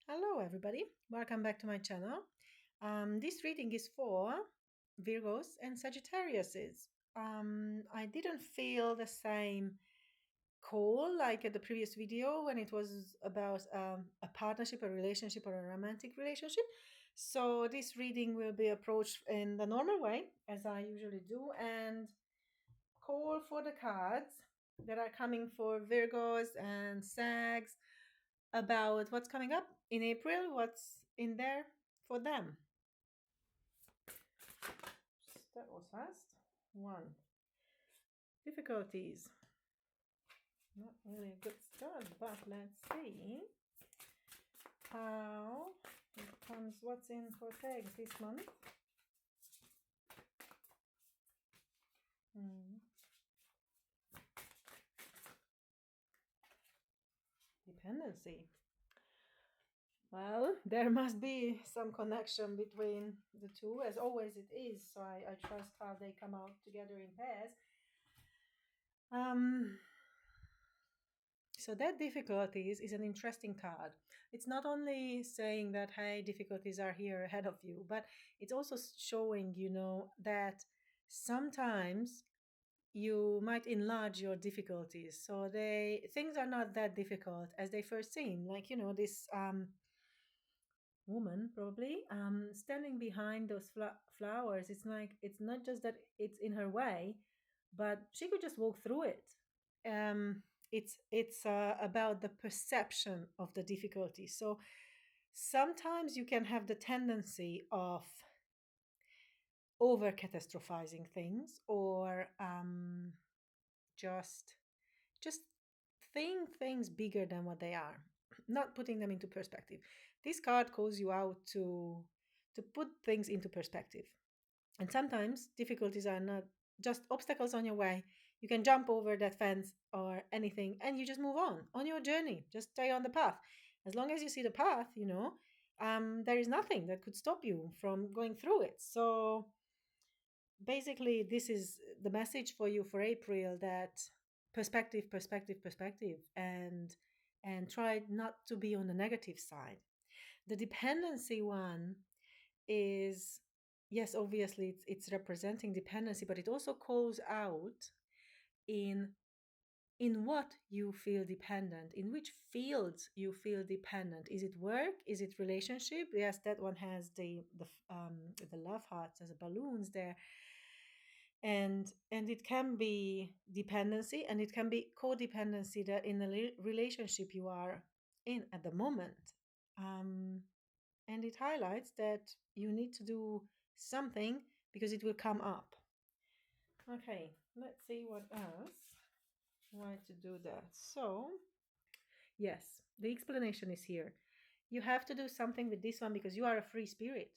Hello, everybody. Welcome back to my channel. This reading is for Virgos and Sagittariuses. I didn't feel the same call like at the previous video when it was about a partnership, a relationship, or a romantic relationship. So this reading will be approached in the normal way, as I usually do, and call for the cards that are coming for Virgos and Sags about what's coming up in April, what's in there for them. That was fast. One. Difficulties. Not really a good start, but let's see how it comes. What's in for tags this month? Hmm. Dependency. Well, there must be some connection between the two, as always it is. So I trust how they come out together in pairs. Um, So that difficulties is an interesting card. It's not only saying that, hey, difficulties are here ahead of you, but it's also showing, that sometimes you might enlarge your difficulties. So things are not that difficult as they first seem. Like, this woman probably standing behind those flowers. It's like, it's not just that it's in her way, but she could just walk through it. Um, it's it's about the perception of the difficulty. So sometimes you can have the tendency of over catastrophizing things, or just just think things bigger than what they are, not putting them into perspective. This card calls you out to put things into perspective. And sometimes difficulties are not just obstacles on your way. You can jump over that fence or anything and you just move on your journey. Just stay on the path. As long as you see the path, there is nothing that could stop you from going through it. So basically, this is the message for you for April, that perspective, perspective, perspective, and try not to be on the negative side. The dependency one is, yes, obviously it's representing dependency, but it also calls out in in what you feel dependent, in which fields you feel dependent. Is it work? Is it relationship? Yes, that one has the love hearts as balloons there. And it can be dependency, and it can be codependency, that in the relationship you are in at the moment. um, and it highlights that you need to do something because it will come up. Okay, let's see what else. Why to do that? So, yes, the explanation is here. You have to do something with this one because you are a free spirit.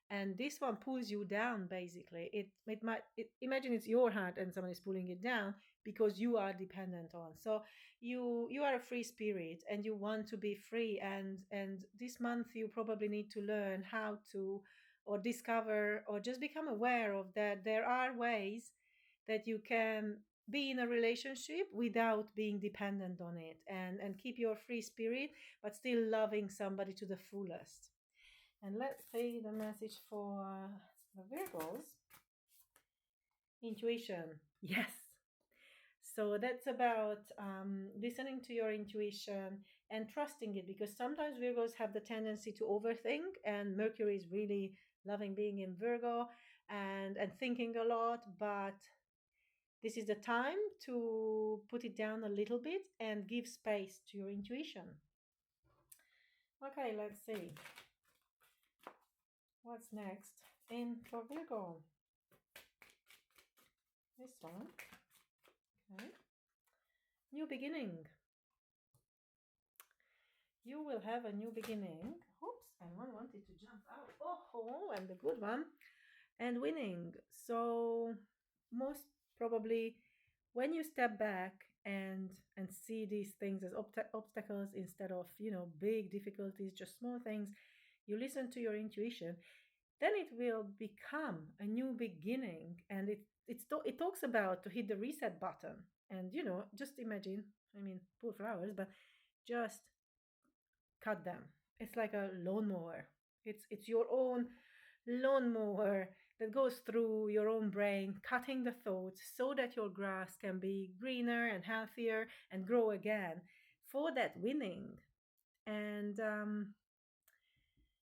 And this one pulls you down. Basically, imagine it's your heart and someone is pulling it down because you are dependent on. So you are a free spirit and you want to be free, and this month you probably need to learn how to, or discover, or just become aware of that there are ways that you can be in a relationship without being dependent on it, and keep your free spirit but still loving somebody to the fullest. And let's say the message for the Virgos. Intuition. Yes. So that's about listening to your intuition and trusting it, because sometimes Virgos have the tendency to overthink, and Mercury is really loving being in Virgo, and thinking a lot. But this is the time to put it down a little bit and give space to your intuition. Okay, let's see. What's next in for Virgo? This one. Okay. New beginning. You will have a new beginning. Oops, and one wanted to jump out. Oh, and the good one. And winning. So most probably, when you step back and see these things as obstacles instead of, big difficulties, just small things, you listen to your intuition, then it will become a new beginning. And it talks about to hit the reset button. And just imagine, I mean, poor flowers, but just cut them It's like a lawnmower. It's your own lawnmower that goes through your own brain, cutting the thoughts so that your grass can be greener and healthier and grow again for that winning. And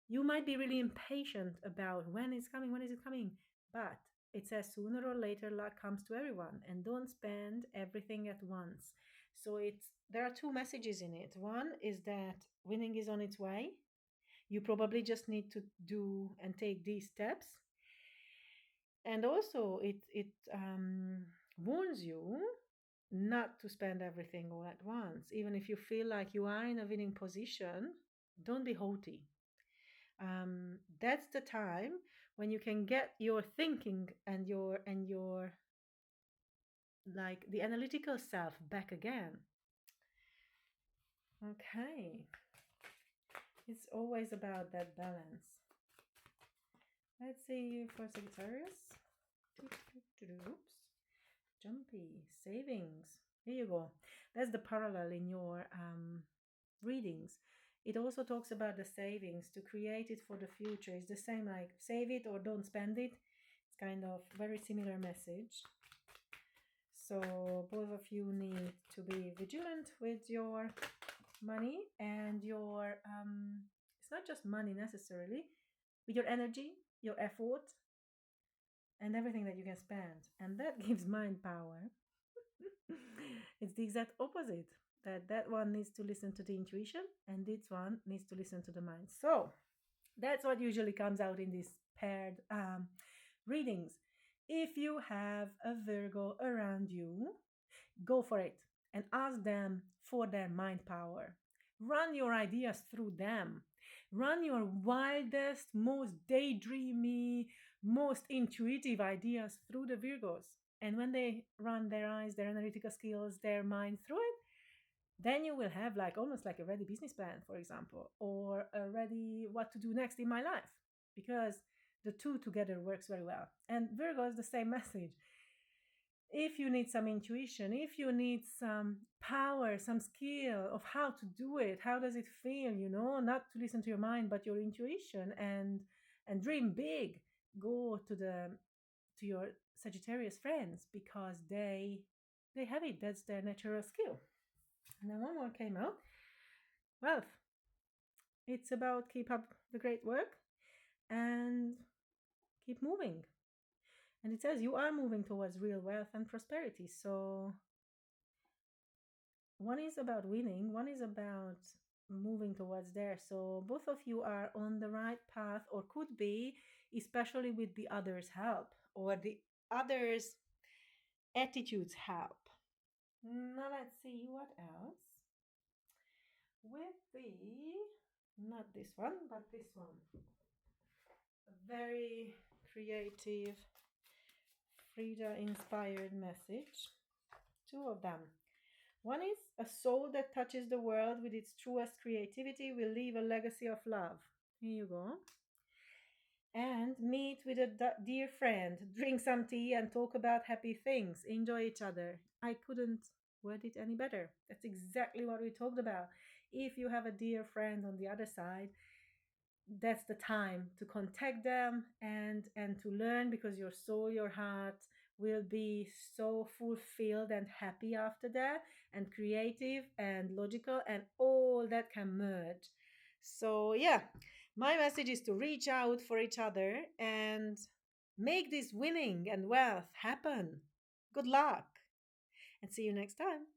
you might be really impatient about when is it coming, but it says sooner or later luck comes to everyone, and don't spend everything at once. So it's there are two messages in it. One is that winning is on its way. You probably just need to do and take these steps. And also, it warns you not to spend everything all at once. Even if you feel like you are in a winning position, don't be haughty. That's the time when you can get your thinking and your like the analytical self back again. Okay, it's always about that balance. Let's see for Sagittarius. Oops. Jumpy. Savings. Here you go. That's the parallel in your readings. It also talks about the savings to create it for the future. It's the same like save it or don't spend it. It's kind of very similar message. So both of you need to be vigilant with your money and your it's not just money necessarily, with your energy, your effort, and everything that you can spend. And that gives mind power. It's the exact opposite. That one needs to listen to the intuition, and this one needs to listen to the mind. So that's what usually comes out in these paired readings. If you have a Virgo around you, go for it and ask them for their mind power. Run your ideas through them. Run your wildest, most daydreamy, most intuitive ideas through the Virgos. And when they run their eyes, their analytical skills, their mind through it, then you will have like almost like a ready business plan, for example, or a ready what to do next in my life, because the two together works very well. And Virgo is the same message. If you need some intuition, if you need some power, some skill of how to do it, how does it feel, not to listen to your mind but your intuition, and dream big, go to your Sagittarius friends, because they have it. That's their natural skill. And then one more came out. Wealth. It's about keep up the great work and keep moving. And it says you are moving towards real wealth and prosperity. So one is about winning, one is about moving towards there. So both of you are on the right path, or could be, especially with the others' help or the others' attitudes help. Now let's see what else. With not this one, but this one. A very creative, Frida inspired message. Two of them. One is a soul that touches the world with its truest creativity will leave a legacy of love. Here you go. And meet with a dear friend, drink some tea and talk about happy things, enjoy each other. I couldn't word it any better. That's exactly what we talked about. If you have a dear friend on the other side, that's the time to contact them and to learn, because your soul, your heart will be so fulfilled and happy after that, and creative and logical, and all that can merge. So yeah, my message is to reach out for each other and make this winning and wealth happen. Good luck, and see you next time.